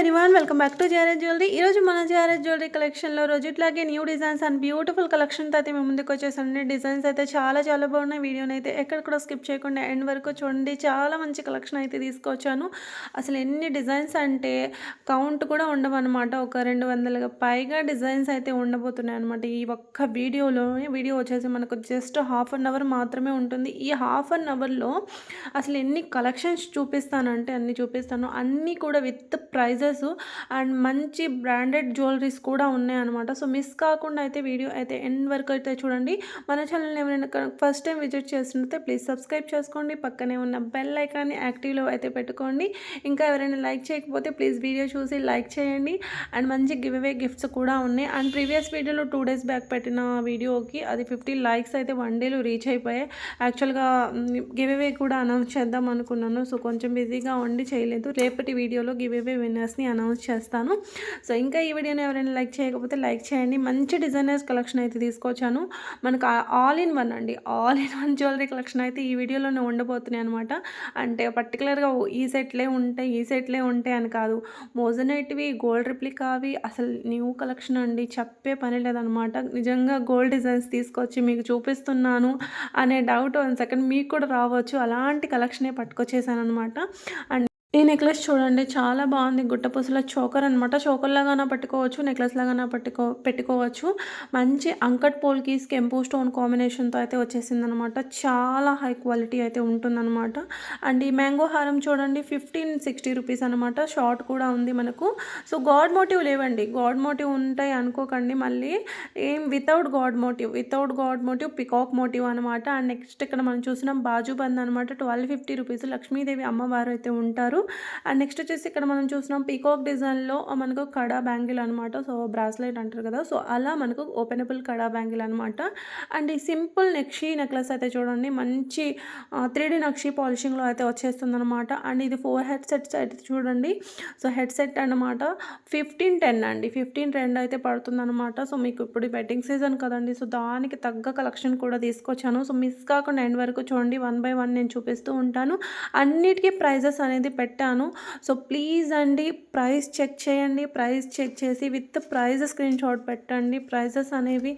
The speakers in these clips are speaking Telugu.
Everyone, welcome back to JRS jewellery. ఈరోజు మన జేఆర్ఎస్ జ్యువెలరీ కలెక్షన్లో రోజుట్లాగే న్యూ డిజైన్స్ అండ్ బ్యూటిఫుల్ కలెక్షన్తో అయితే మేము ముందుకు వచ్చేసాను. డిజైన్స్ అయితే చాలా చాలా బాగున్నాయి. వీడియోని అయితే ఎక్కడ కూడా స్కిప్ చేయకుండా ఎండ్ వరకు చూడండి. చాలా మంచి కలెక్షన్ అయితే తీసుకొచ్చాను. అసలు ఎన్ని డిజైన్స్ అంటే కౌంట్ కూడా ఉండవన్నమాట. ఒక 200 పైగా డిజైన్స్ అయితే ఉండబోతున్నాయి అనమాట ఈ ఒక్క వీడియోలో. వీడియో వచ్చేసి మనకు జస్ట్ హాఫ్ అన్ అవర్ మాత్రమే ఉంటుంది. ఈ హాఫ్ అన్ అవర్లో అసలు ఎన్ని కలెక్షన్స్ చూపిస్తానంటే అన్ని చూపిస్తాను. అన్నీ కూడా విత్ ప్రైజెస్ అండ్ మంచి బ్రాండెడ్ జ్యువెలరీస్ కూడా ఉన్నాయన్నమాట. సో మిస్ కాకుండా అయితే వీడియో అయితే ఎండ్ వరకు అయితే చూడండి. మన ఛానల్ని ఎవరైనా ఫస్ట్ టైం విజిట్ చేస్తుంటే ప్లీజ్ సబ్స్క్రైబ్ చేసుకోండి. పక్కనే ఉన్న బెల్ ఐకాన్ని యాక్టివ్లో అయితే పెట్టుకోండి. ఇంకా ఎవరైనా లైక్ చేయకపోతే ప్లీజ్ వీడియో చూసి లైక్ చేయండి. అండ్ మంచి గివ్ అవే గిఫ్ట్స్ కూడా ఉన్నాయి. అండ్ ప్రీవియస్ వీడియోలో 2 days బ్యాక్ పెట్టిన వీడియోకి అది 50 likes అయితే 1 dayలో రీచ్ అయిపోయాయి. యాక్చువల్గా గివ్ అవే కూడా అనౌన్స్ చేద్దాం అనుకున్నాను. సో కొంచెం బిజీగా ఉండి చేయలేదు. రేపటి వీడియోలో గివ్ అవే విన్నర్స్ని అనౌన్స్ చేస్తాను. సో ఇంకా ఈ వీడియోని ఎవరైనా లైక్ చేయకపోతే లైక్ చేయండి. మంచి డిజైనర్స్ కలెక్షన్ అయితే తీసుకొచ్చాను. మనకు ఆల్ ఇన్ వన్ అండి, all in one jewellery collection అయితే ఈ వీడియోలోనే ఉండబోతున్నాయి అనమాట. అంటే పర్టికులర్గా ఈ సెట్లే ఉంటాయి అని కాదు. మోజనైట్వి, గోల్డ్ రిప్లికావి, అసలు న్యూ కలెక్షన్ అండి, చెప్పే పని లేదనమాట. నిజంగా గోల్డ్ డిజైన్స్ తీసుకొచ్చి మీకు చూపిస్తున్నాను అనే డౌట్ 1 సెకండ్ మీకు కూడా రావచ్చు. అలాంటి కలెక్షనే పట్టుకొచ్చేసాను అనమాట. అండ్ ఈ నెక్లెస్ చూడండి, చాలా బాగుంది. గుట్టపూసల చోకర్ అనమాట. చోకర్ లాగానే పట్టుకోవచ్చు, నెక్లెస్ లాగానే పెట్టుకోవచ్చు. మంచి అంకట్ పోల్కీస్ కెంపు స్టోన్ కాంబినేషన్తో అయితే వచ్చేసింది అనమాట. చాలా హై క్వాలిటీ అయితే ఉంటుందన్నమాట. అండ్ ఈ మ్యాంగో హారం చూడండి, 1560 రూపీస్ అనమాట. షార్ట్ కూడా ఉంది మనకు. సో గాడ్ మోటివ్ లేవండి, గాడ్ మోటివ్ ఉంటాయి అనుకోకండి మళ్ళీ. ఏం without god motive peacock motive అనమాట. అండ్ నెక్స్ట్ ఇక్కడ మనం చూసినాం బాజుబంద్ అనమాట. 1250 రూపీస్. లక్ష్మీదేవి అమ్మవారు అయితే ఉంటారు. అండ్ నెక్స్ట్ వచ్చేసి ఇక్కడ మనం చూసినాం పీకాక్ డిజైన్లో మనకు కడా బ్యాంగిల్ అనమాట. సో బ్రాస్లెట్ అంటారు కదా, సో అలా మనకు ఓపెనబుల్ కడా బ్యాంగిల్ అనమాట. అండ్ ఈ సింపుల్ నెక్లెస్ అయితే చూడండి, మంచి 3D నక్షి పాలిషింగ్లో అయితే వచ్చేస్తుంది అనమాట. అండ్ ఇది 4 హెడ్ సెట్స్ అయితే చూడండి. సో హెడ్ సెట్ అనమాట 1510 అండి, 1510 అయితే పడుతుంది అనమాట. సో మీకు ఇప్పుడు వెడ్డింగ్ సీజన్ కదండి, సో దానికి తగ్గ కలెక్షన్ కూడా తీసుకొచ్చాను. సో మిస్ కాకుండా ఎండ్ వరకు చూడండి. 1 by 1 నేను చూపిస్తూ ఉంటాను. అన్నిటికీ ప్రైజెస్ అనేది పెట్టాను. సో ప్లీజ్ అండి ప్రైస్ చెక్ చేయండి. ప్రైస్ చెక్ చేసి విత్ ప్రైజ్ స్క్రీన్ షాట్ పెట్టండి. ప్రైజెస్ అనేవి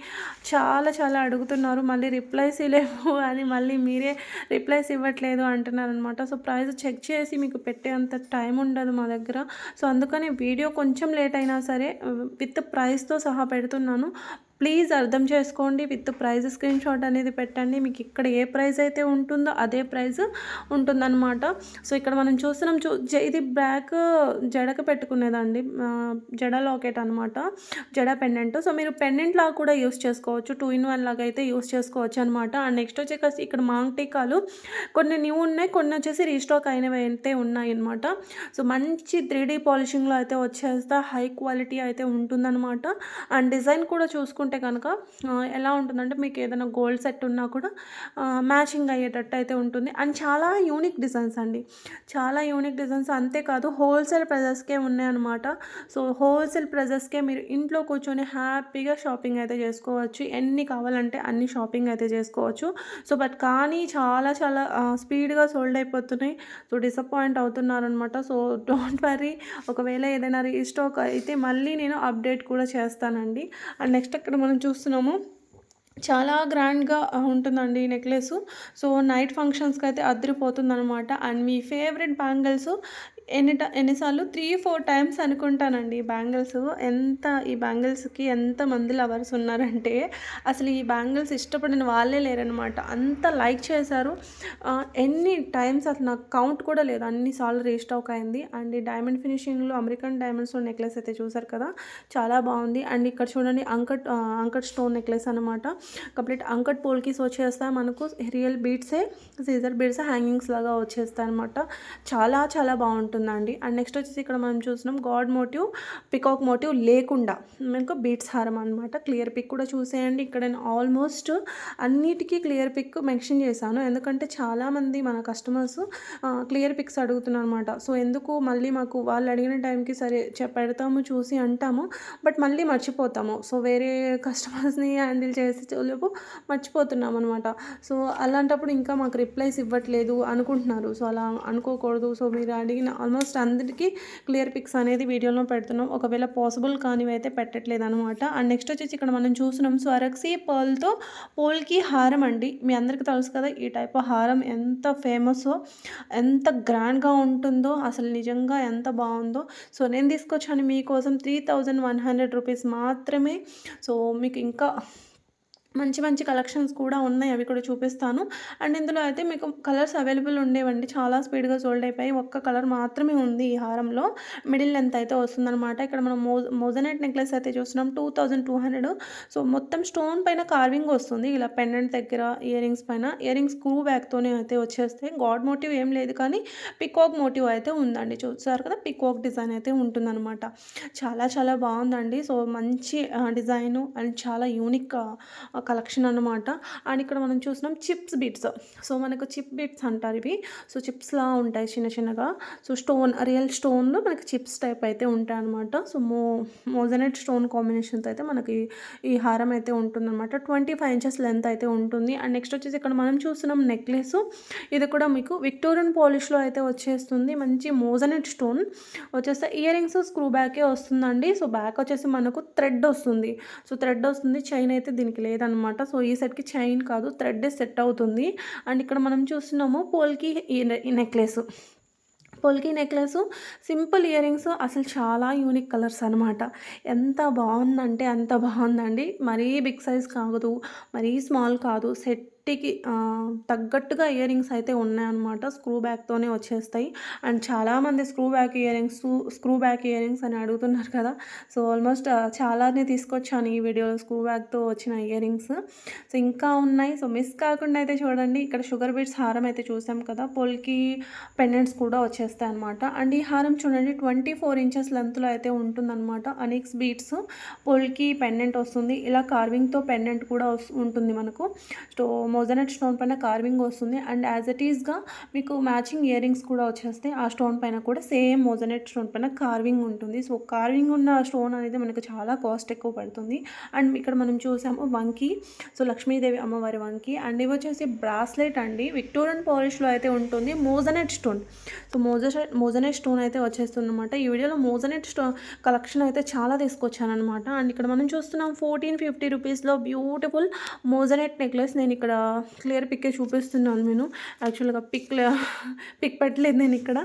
చాలా చాలా అడుగుతున్నారు. మళ్ళీ రిప్లైస్ ఇవ్వలేవు అని మళ్ళీ మీరే రిప్లైస్ ఇవ్వట్లేదు అంటున్నారు అనమాట. సో ప్రైస్ చెక్ చేసి మీకు పెట్టేంత టైం ఉండదు మా దగ్గర. సో అందుకని వీడియో కొంచెం లేట్ అయినా సరే విత్ ప్రైస్తో సహా పెడుతున్నాను. ప్లీజ్ అర్థం చేసుకోండి. విత్ ప్రైజ్ స్క్రీన్ షాట్ అనేది పెట్టండి. మీకు ఇక్కడ ఏ ప్రైస్ అయితే ఉంటుందో అదే ప్రైస్ ఉంటుందన్నమాట. సో ఇక్కడ మనం చూస్తున్నాం, ఇది బ్యాక్ జడకు పెట్టుకునేదండి, జడ లాకెట్ అనమాట, జడ పెండెంట్. సో మీరు పెండెంట్ లాగా కూడా యూస్ చేసుకోవచ్చు, 2 in 1 లాగా అయితే యూస్ చేసుకోవచ్చు అనమాట. అండ్ నెక్స్ట్ వచ్చేసి ఇక్కడ మాంగ్ టీకాలు కొన్ని న్యూ ఉన్నాయి, కొన్ని వచ్చేసి రీస్టాక్ అయినవి అయితే ఉన్నాయి అనమాట. సో మంచి 3D పాలిషింగ్లో అయితే వచ్చేస్తా, హై క్వాలిటీ అయితే ఉంటుందన్నమాట. అండ్ డిజైన్ కూడా చూసుకుంటే కనుక ఎలా ఉంటుందంటే మీకు ఏదైనా గోల్డ్ సెట్ ఉన్నా కూడా మ్యాచింగ్ అయ్యేటట్టు అయితే ఉంటుంది. అండ్ చాలా యూనిక్ డిజైన్స్ అండి, చాలా యూనిక్ డిజైన్స్. అంతేకాదు హోల్సేల్ ప్రైజెస్కే ఉన్నాయన్నమాట. సో హోల్సేల్ ప్రైజెస్కే మీరు ఇంట్లో కూర్చొని హ్యాపీగా షాపింగ్ అయితే చేసుకోవచ్చు. ఎన్ని కావాలంటే అన్ని షాపింగ్ అయితే చేసుకోవచ్చు. సో కానీ చాలా చాలా స్పీడ్గా సోల్డ్ అయిపోతున్నాయి. సో డిసప్పాయింట్ అవుతున్నారనమాట. సో డోంట్ వరీ, ఒకవేళ ఏదైనా రీస్టాక్ అయితే మళ్ళీ నేను అప్డేట్ కూడా చేస్తానండి. అండ్ నెక్స్ట్ అక్కడ మనం చూస్తున్నాము, చాలా గ్రాండ్గా ఉంటుందండి ఈ నెక్లెస్. సో నైట్ ఫంక్షన్స్కి అయితే అదిరిపోతుంది అనమాట. అండ్ మీ ఫేవరెట్ బ్యాంగిల్స్ ఎన్నిసార్లు 3-4 times అనుకుంటానండి. ఈ బ్యాంగిల్స్ ఈ బ్యాంగిల్స్కి ఎంతమంది లవర్స్ ఉన్నారంటే అసలు ఈ బ్యాంగిల్స్ ఇష్టపడిన వాళ్ళే లేరనమాట. అంత లైక్ చేశారు. ఎన్ని టైమ్స్ అసలు నాకు కౌంట్ కూడా లేదు, అన్నిసార్లు రీస్టాక్ అయింది. అండ్ ఈ డైమండ్ ఫినిషింగ్లో అమెరికన్ డైమండ్స్లో నెక్లెస్ అయితే చూసారు కదా, చాలా బాగుంది. అండ్ ఇక్కడ చూడండి అంకట్ స్టోన్ నెక్లెస్ అనమాట. కంప్లీట్ అంకట్ పోల్కీస్ వచ్చేస్తాయి మనకు. రియల్ బీడ్సే, సీజర్ బీడ్స్ హ్యాంగింగ్స్ లాగా వచ్చేస్తాయి అనమాట. చాలా చాలా బాగుంటుందండి. అండ్ నెక్స్ట్ వచ్చేసి ఇక్కడ మనం చూసినాం గాడ్ మోటివ్, పికాక్ మోటివ్ లేకుండా మనకు బీడ్స్ హారం అనమాట. క్లియర్ పిక్ కూడా చూసేయండి. ఇక్కడ నేను ఆల్మోస్ట్ అన్నిటికీ క్లియర్ పిక్ మెన్షన్ చేశాను, ఎందుకంటే చాలామంది మన కస్టమర్స్ క్లియర్ పిక్స్ అడుగుతున్నారు అనమాట. సో ఎందుకు మళ్ళీ మాకు వాళ్ళు అడిగిన టైంకి సరే పెడతాము చూసి అంటాము, బట్ మళ్ళీ మర్చిపోతాము. సో వేరే కస్టమర్స్ని హ్యాండిల్ చేసి లోపు మర్చిపోతున్నాం అనమాట. సో అలాంటప్పుడు ఇంకా మాకు రిప్లైస్ ఇవ్వట్లేదు అనుకుంటున్నారు. సో అలా అనుకోకూడదు. సో మీరు అడిగిన ఆల్మోస్ట్ అందరికీ క్లియర్ పిక్స్ అనేది వీడియోలో పెడుతున్నాం. ఒకవేళ పాసిబుల్ కానివి అయితే పెట్టట్లేదు అనమాట. అండ్ నెక్స్ట్ వచ్చేసి ఇక్కడ మనం చూస్తున్నాం స్వరక్సీ పర్ల్తో పోల్కి హారం అండి. మీ అందరికీ తెలుసు కదా ఈ టైప్ ఆఫ్ హారం ఎంత ఫేమస్సో, ఎంత గ్రాండ్గా ఉంటుందో, అసలు నిజంగా ఎంత బాగుందో. సో నేను తీసుకొచ్చాను మీకోసం 3100 రూపీస్ మాత్రమే. సో మీకు ఇంకా మంచి మంచి కలెక్షన్స్ కూడా ఉన్నాయి, అవి కూడా చూపిస్తాను. అండ్ ఇందులో అయితే మీకు కలర్స్ అవైలబుల్ ఉండేవండి, చాలా స్పీడ్గా సోల్డ్ అయిపోయి ఒక్క కలర్ మాత్రమే ఉంది ఈ హారంలో. మిడిల్ లెంత్ అయితే వస్తుందన్నమాట. ఇక్కడ మనం మోజనైట్ నెక్లెస్ అయితే చూస్తున్నాం 2200. సో మొత్తం స్టోన్ పైన కార్వింగ్ వస్తుంది, ఇలా పెండెంట్ దగ్గర ఇయర్ రింగ్స్ పైన. ఇయర్ రింగ్స్ స్క్రూ బ్యాక్తోనే అయితే వచ్చేస్తాయి. గాడ్ మోటివ్ ఏం లేదు కానీ పికాక్ మోటివ్ అయితే ఉందండి. చూసారు కదా, పికాక్ డిజైన్ అయితే ఉంటుందన్నమాట. చాలా చాలా బాగుందండి. సో మంచి డిజైను అండ్ చాలా యూనిక్ కలెక్షన్ అనమాట. అండ్ ఇక్కడ మనం చూసినాం చిప్స్ బీట్స్. సో మనకు చిప్ బీట్స్ అంటారు ఇవి. సో చిప్స్లా ఉంటాయి చిన్న చిన్నగా. సో స్టోన్, రియల్ స్టోన్లో మనకి చిప్స్ టైప్ అయితే ఉంటాయి అనమాట. సో మోజనైట్ స్టోన్ కాంబినేషన్తో అయితే మనకి ఈ హారం అయితే ఉంటుందన్నమాట. 25 ఇంచెస్ లెంత్ అయితే ఉంటుంది. అండ్ నెక్స్ట్ వచ్చేసి ఇక్కడ మనం చూస్తున్నాం నెక్లెస్. ఇది కూడా మీకు విక్టోరియన్ పాలిష్లో అయితే వచ్చేస్తుంది. మంచి మోజనైట్ స్టోన్ వచ్చేస్తే ఇయర్ రింగ్స్ స్క్రూ బ్యాకే వస్తుందండి. సో బ్యాక్ వచ్చేసి మనకు థ్రెడ్ వస్తుంది. సో థ్రెడ్ వస్తుంది, చైన్ అయితే దీనికి లేదనమాట. సో ఈ సెట్కి చైన్ కాదు, థ్రెడ్ సెట్ అవుతుంది. అండ్ ఇక్కడ మనం చూస్తున్నాము పోల్కి necklace. పొల్కి necklace, simple ear rings, అసలు చాలా యూనిక్ కలర్స్ అనమాట. ఎంత బాగుందంటే అంత బాగుందండి. మరీ బిగ్ సైజ్ కాదు, మరీ స్మాల్ కాదు, సెట్కి తగ్గట్టుగా ఇయర్ రింగ్స్ అయితే ఉన్నాయన్నమాట. స్క్రూ బ్యాక్తోనే వచ్చేస్తాయి. అండ్ చాలామంది స్క్రూ బ్యాక్ ఇయర్ రింగ్స్ అని అడుగుతున్నారు కదా. సో ఆల్మోస్ట్ చాలానే తీసుకొచ్చాను ఈ వీడియోలో స్క్రూ బ్యాక్తో వచ్చిన ఇయర్ రింగ్స్. సో ఇంకా ఉన్నాయి. సో మిస్ కాకుండా అయితే చూడండి. ఇక్కడ షుగర్ బీట్స్ హారం అయితే చూసాం కదా, పొల్కి పెండెంట్స్ కూడా వచ్చేస్తాయి అనమాట. అండ్ ఈ హారం చూడండి 24 ఇంచెస్ లెంత్లో అయితే ఉంటుందన్నమాట. అనిక్స్ బీట్స్, పొల్కి పెండెంట్ వస్తుంది. ఇలా కార్వింగ్తో పెండెంట్ కూడా ఉంటుంది మనకు. మోజనైట్ స్టోన్ పైన కార్వింగ్ వస్తుంది. అండ్ యాజ్ ఇట్ ఈస్గా మీకు మ్యాచింగ్ ఇయర్ రింగ్స్ కూడా వచ్చేస్తాయి. ఆ స్టోన్ పైన కూడా సేమ్ మోజనైట్ స్టోన్ పైన కార్వింగ్ ఉంటుంది. సో కార్వింగ్ ఉన్న స్టోన్ అనేది మనకు చాలా కాస్ట్ ఎక్కువ పడుతుంది. అండ్ ఇక్కడ మనం చూసాము వంకీ, సో లక్ష్మీదేవి అమ్మవారి వంకీ. అండ్ ఇవి వచ్చేసి బ్రాస్లెట్ అండి, విక్టోరియన్ పాలిష్లో అయితే ఉంటుంది. Moissanite stone, so moissanite stone అయితే వచ్చేస్తుంది అనమాట. ఈ వీడియోలో మోజనైట్ స్టోన్ కలెక్షన్ అయితే చాలా తీసుకొచ్చాను అనమాట. అండ్ ఇక్కడ మనం చూస్తున్నాం 1450 రూపీస్లో బ్యూటిఫుల్ మోజనైట్ నెక్లెస్. నేను ఇక్కడ క్లియర్ పిక్కే చూపిస్తున్నాను. నేను యాక్చువల్గా పిక్ పెట్టలేదు, నేను ఇక్కడ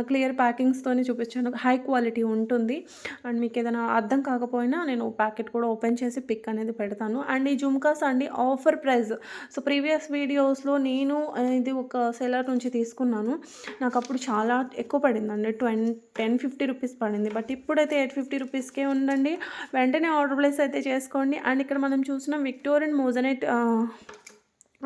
క్లియర్ ప్యాకింగ్స్తోనే చూపించాను. హై క్వాలిటీ ఉంటుంది. అండ్ మీకు ఏదైనా అర్థం కాకపోయినా నేను ప్యాకెట్ కూడా ఓపెన్ చేసి పిక్ అనేది పెడతాను. అండ్ ఈ జుమ్కాస్ అండి ఆఫర్ ప్రైస్. సో ప్రీవియస్ వీడియోస్లో నేను ఇది ఒక సెలర్ నుంచి తీసుకున్నాను. నాకు అప్పుడు చాలా ఎక్కువ పడిందండి, 1050 రూపీస్ పడింది. బట్ ఇప్పుడైతే 850 రూపీస్కే ఉందండి. వెంటనే ఆర్డర్ ప్లేస్ అయితే చేసుకోండి. అండ్ ఇక్కడ మనం చూసినాం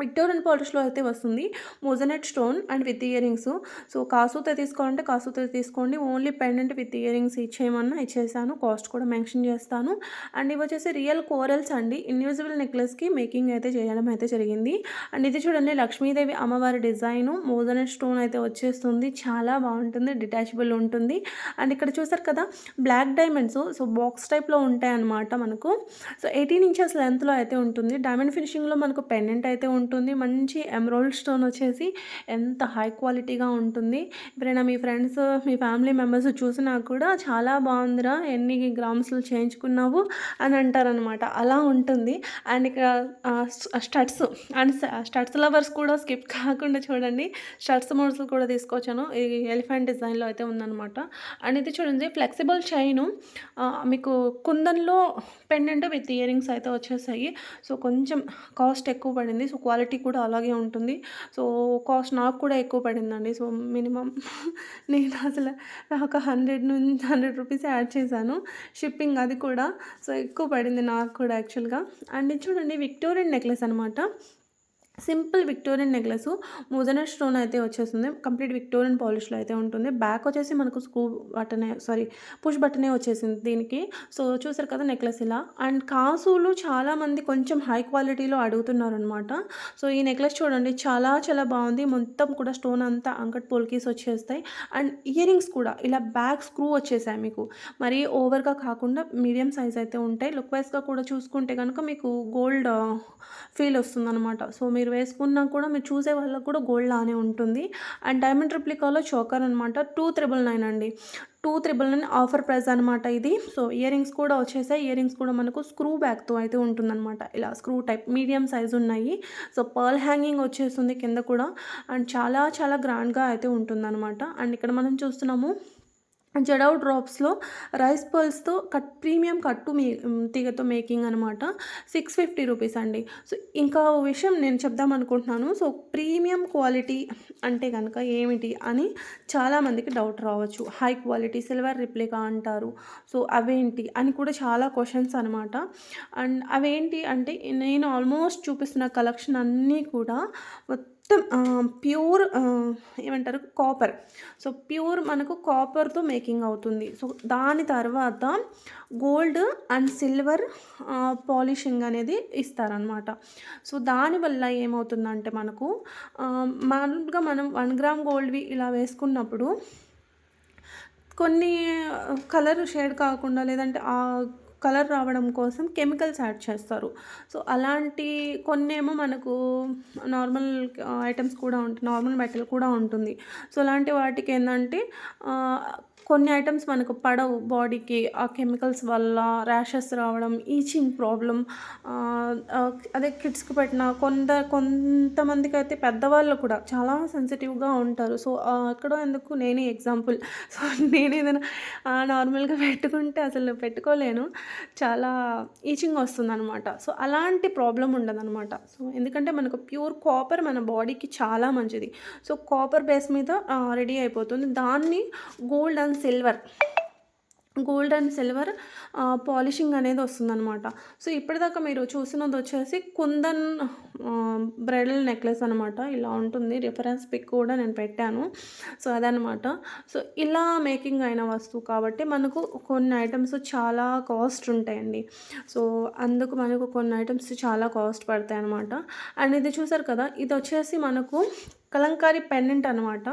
విక్టోరియన్ పాలిష్లో అయితే వస్తుంది moissanite stone and with earrings. So కాసుతో తీసుకోవాలంటే కాసుతో తీసుకోండి. Only pendant with earrings ఇచ్చేయమన్నా ఇచ్చేసాను, కాస్ట్ కూడా మెన్షన్ చేస్తాను. అండ్ ఇవి వచ్చేసి రియల్ కోరల్స్ అండి. ఇన్విజిబుల్ నెక్లెస్కి మేకింగ్ అయితే చేయడం అయితే జరిగింది. అండ్ ఇది చూడండి లక్ష్మీదేవి అమ్మవారి డిజైను, మోజనైట్ స్టోన్ అయితే వచ్చేస్తుంది. చాలా బాగుంటుంది, డిటాచబుల్ ఉంటుంది. అండ్ ఇక్కడ చూసారు కదా బ్లాక్ డైమండ్స్, సో బాక్స్ టైప్లో ఉంటాయి అన్నమాట మనకు. సో 18 ఇంచెస్ లెంత్లో అయితే ఉంటుంది. డైమండ్ ఫినిషింగ్లో మనకు పెండెంట్ అయితే ఉంటుంది. మంచి ఎమరాల్డ్ స్టోన్ వచ్చేసి ఎంత హై క్వాలిటీగా ఉంటుంది. ఎప్పుడైనా మీ ఫ్రెండ్స్, మీ ఫ్యామిలీ మెంబర్స్ చూసినా కూడా చాలా బాగుందిరా, ఎన్ని గ్రామ్స్లో చేయించుకున్నావు అని అంటారనమాట. అలా ఉంటుంది. అండ్ ఇక్కడ స్టడ్స్, అండ్ స్టడ్స్ లవర్స్ కూడా స్కిప్ కాకుండా చూడండి. స్టడ్స్ మోడల్స్ కూడా తీసుకొచ్చాను. ఈ ఎలిఫెంట్ డిజైన్లో అయితే ఉందన్నమాట. అండ్ ఇది చూడండి ఫ్లెక్సిబుల్ చైను, మీకు కుందన్లో పెండెంట్ విత్ ఇయర్ రింగ్స్ అయితే వచ్చేసాయి. సో కొంచెం కాస్ట్ ఎక్కువ పడింది. సో క్వాలిటీ కూడా అలాగే ఉంటుంది. సో కాస్ట్ నాకు కూడా ఎక్కువ పడిందండి. సో మినిమం నేను అసలు ఒక 100 రూపీస్ యాడ్ చేశాను షిప్పింగ్, అది కూడా. సో ఎక్కువ పడింది నాకు కూడా యాక్చువల్గా. అండ్ ఇది చూడండి విక్టోరియన్ నెక్లెస్ అనమాట. Simple Victorian necklace, moissanite stone అయితే వచ్చేస్తుంది. కంప్లీట్ విక్టోరియన్ పాలిష్లో అయితే ఉంటుంది. బ్యాక్ వచ్చేసి మనకు పుష్ బటనే వచ్చేసింది దీనికి. సో చూసారు కదా నెక్లెస్ ఇలా. అండ్ కాసులు చాలామంది కొంచెం హై క్వాలిటీలో అడుగుతున్నారు అనమాట. సో ఈ నెక్లెస్ చూడండి చాలా చాలా బాగుంది. మొత్తం కూడా స్టోన్ అంతా అంకట్ పోల్కీస్ వచ్చేస్తాయి. అండ్ ఇయర్ రింగ్స్ కూడా ఇలా బ్యాక్ స్క్రూ వచ్చేసాయి మీకు. మరీ ఓవర్గా కాకుండా మీడియం సైజ్ అయితే ఉంటాయి. లుక్ వైజ్గా కూడా చూసుకుంటే కనుక మీకు గోల్డ్ ఫీల్ వస్తుందన్నమాట. సో మీరు మీరు వేసుకున్నా కూడా మీరు చూసే వాళ్ళకి కూడా గోల్డ్ లానే ఉంటుంది. అండ్ డైమండ్ రెప్లికాలో చోకర్ అనమాట 2399 అండి. 2399 ఆఫర్ ప్రైస్ అనమాట ఇది. సో ఇయర్ రింగ్స్ కూడా వచ్చేసాయి. ఇయర్ రింగ్స్ కూడా మనకు స్క్రూ బ్యాక్‌తో అయితే ఉంటుందనమాట. ఇలా స్క్రూ టైప్ మీడియం సైజ్ ఉన్నాయి. సో పర్ల్ హ్యాంగింగ్ వచ్చేస్తుంది కింద కూడా. అండ్ చాలా చాలా గ్రాండ్‌గా అయితే ఉంటుందనమాట. అండ్ ఇక్కడ మనం చూస్తున్నాము జడౌ డ్రాప్స్‌లో రైస్ పర్ల్స్‌తో ప్రీమియం కట్టు తీగతో మేకింగ్ అనమాట. 650 రూపీస్ అండి. సో ఇంకా ఓ విషయం నేను చెప్దామనుకుంటున్నాను. సో ప్రీమియం క్వాలిటీ అంటే గనక ఏమిటి అని చాలామందికి డౌట్ రావచ్చు. హై క్వాలిటీ సిల్వర్ రిప్లికా అంటారు. సో అవేంటి అని కూడా చాలా క్వెషన్స్ అనమాట. అండ్ అవేంటి అంటే నేను ఆల్మోస్ట్ చూపిస్తున్న కలెక్షన్ అన్నీ కూడా ప్యూర్ ఏమంటారు కాపర్. సో ప్యూర్ మనకు కాపర్‌తో మేకింగ్ అవుతుంది. సో దాని తర్వాత గోల్డ్ అండ్ సిల్వర్ పాలిషింగ్ అనేది ఇస్తారనమాట. సో దానివల్ల ఏమవుతుందంటే మనకు మామూలుగా మనం 1 గ్రామ్ గోల్డ్‌వి ఇలా వేసుకున్నప్పుడు కొన్ని కలర్ షేడ్ కాకుండా లేదంటే కలర్ రావడం కోసం కెమికల్స్ యాడ్ చేస్తారు. సో అలాంటి కొన్నేమో మనకు నార్మల్ ఐటెమ్స్ కూడా ఉంటాయి. నార్మల్ మెటల్ కూడా ఉంటుంది. సో అలాంటి వాటికి ఏందంటే కొన్ని ఐటమ్స్ మనకు పడవు బాడీకి. ఆ కెమికల్స్ వల్ల ర్యాషెస్ రావడం, ఈచింగ్ ప్రాబ్లమ్, అదే కిడ్స్‌కి పెట్టిన కొంతమందికైతే పెద్దవాళ్ళు కూడా చాలా సెన్సిటివ్‌గా ఉంటారు. సో ఎక్కడో ఎందుకు నేనే ఎగ్జాంపుల్. సో నేనేదైనా నార్మల్‌గా పెట్టుకుంటే అసలు పెట్టుకోలేను. చాలా ఈచింగ్ వస్తుందనమాట. సో అలాంటి ప్రాబ్లమ్ ఉండదనమాట. సో ఎందుకంటే మనకు ప్యూర్ కాపర్ మన బాడీకి చాలా మంచిది. సో కాపర్ బేస్ మీద రెడీ అయిపోతుంది. దాన్ని గోల్డ్ అండ్ సిల్వర్ పాలిషింగ్ అనేది వస్తుందనమాట. సో ఇప్పటిదాకా మీరు చూసినది వచ్చేసి కుందన్ బ్రైడల్ నెక్లెస్ అనమాట. ఇలా ఉంటుంది. రిఫరెన్స్ పిక్ కూడా నేను పెట్టాను. సో అదనమాట. సో ఇలా మేకింగ్ అయిన వస్తువు కాబట్టి మనకు కొన్ని ఐటమ్స్ చాలా కాస్ట్ ఉంటాయండి. సో అందుకు మనకు కొన్ని ఐటమ్స్ చాలా కాస్ట్ పడతాయి అనమాట. అండ్ ఇది చూసారు కదా, ఇది వచ్చేసి మనకు కలంకారీ పెండెంట్ అనమాట.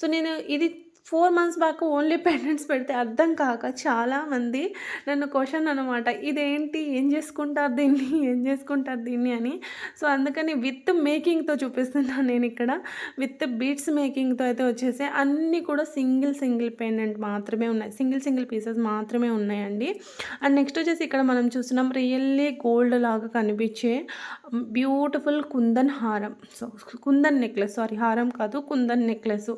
సో నేను ఇది 4 మంత్స్ బ్యాక్ ఓన్లీ పెండెంట్స్ పెడితే అర్థం కాక చాలామంది నన్ను క్వశ్చన్ అనమాట. ఇదేంటి? ఏం చేసుకుంటారు దీన్ని అని. సో అందుకని విత్ మేకింగ్‌తో చూపిస్తున్నాను నేనిక్కడ. విత్ బీడ్స్ మేకింగ్‌తో అయితే వచ్చేసాయి. అన్నీ కూడా సింగిల్ పెండెంట్ మాత్రమే ఉన్నాయి. సింగిల్ పీసెస్ మాత్రమే ఉన్నాయండి. అండ్ నెక్స్ట్ వచ్చేసి ఇక్కడ మనం చూస్తున్నాం రియల్లీ గోల్డ్ లాగా కనిపించే బ్యూటిఫుల్ కుందన్ హారం. సో కుందన్ నెక్లెస్, సారీ హారం కాదు, కుందన్ నెక్లెస్.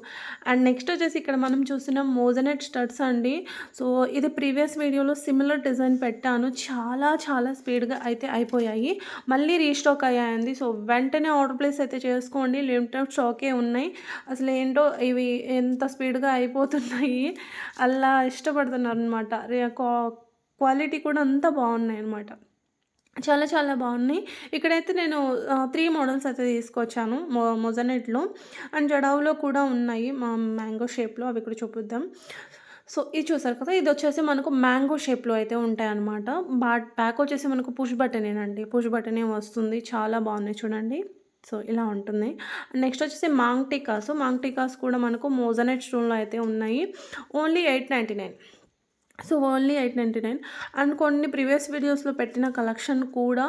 అండ్ నెక్స్ట్ వచ్చేసి ఇక్కడ మనం చూసిన మోజనెట్ స్టడ్స్ అండి. సో ఇది ప్రీవియస్ వీడియోలో సిమిలర్ డిజైన్ పెట్టాను. చాలా స్పీడ్గా అయితే అయిపోయాయి. మళ్ళీ రీస్టాక్ అయ్యాయండి. సో వెంటనే ఆర్డర్ ప్లేస్ అయితే చేసుకోండి. లిమిటెడ్ స్టాకే ఉన్నాయి. అసలు ఏంటో ఇవి ఎంత స్పీడ్గా అయిపోతున్నాయి. అలా ఇష్టపడుతున్నారు అనమాట. క్వాలిటీ కూడా అంతా బాగున్నాయి అనమాట. చాలా బాగున్నాయి. ఇక్కడైతే నేను 3 మోడల్స్ అయితే తీసుకొచ్చాను మొజనెట్‌లో. అండ్ జడావులో కూడా ఉన్నాయి మ్యాంగో షేప్‌లో. అవి కూడా చూపిద్దాం. సో ఇది చూసారు కదా, ఇది వచ్చేసి మనకు మ్యాంగో షేప్‌లో అయితే ఉంటాయన్నమాట. బ్యాక్ వచ్చేసి మనకు పుష్ బటనేనండి. పుష్ బటనే వస్తుంది. చాలా బాగున్నాయి చూడండి. సో ఇలా ఉంటుంది. నెక్స్ట్ వచ్చేసి మాంగ్ టీకాస్ కూడా మనకు మోజనెట్ స్టోన్‌లో అయితే ఉన్నాయి. ఓన్లీ 899. So only 899. అండ్ కొన్ని ప్రీవియస్ వీడియోస్లో పెట్టిన కలెక్షన్ కూడా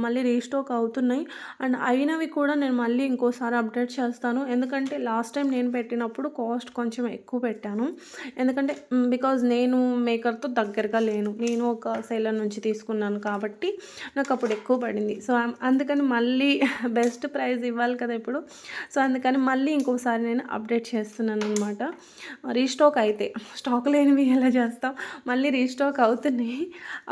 మళ్ళీ రీస్టాక్ అవుతున్నాయి. అండ్ అయినవి కూడా నేను మళ్ళీ ఇంకోసారి అప్డేట్ చేస్తాను. ఎందుకంటే లాస్ట్ టైం నేను పెట్టినప్పుడు కాస్ట్ కొంచెం ఎక్కువ పెట్టాను. ఎందుకంటే బికాజ్ నేను మేకర్తో దగ్గరగా లేను. నేను ఒక సెల్లర్ నుంచి తీసుకున్నాను కాబట్టి నాకు అప్పుడు ఎక్కువ పడింది. సో అందుకని మళ్ళీ బెస్ట్ ప్రైస్ ఇవ్వాలి కదా ఇప్పుడు. సో అందుకని మళ్ళీ ఇంకోసారి నేను అప్డేట్ చేస్తున్నాను అనమాట. రీస్టాక్ అయితే స్టాక్ లేనివి ఎలా చేస్తాం, మళ్ళీ రీస్టాక్ అవుతున్నాయి.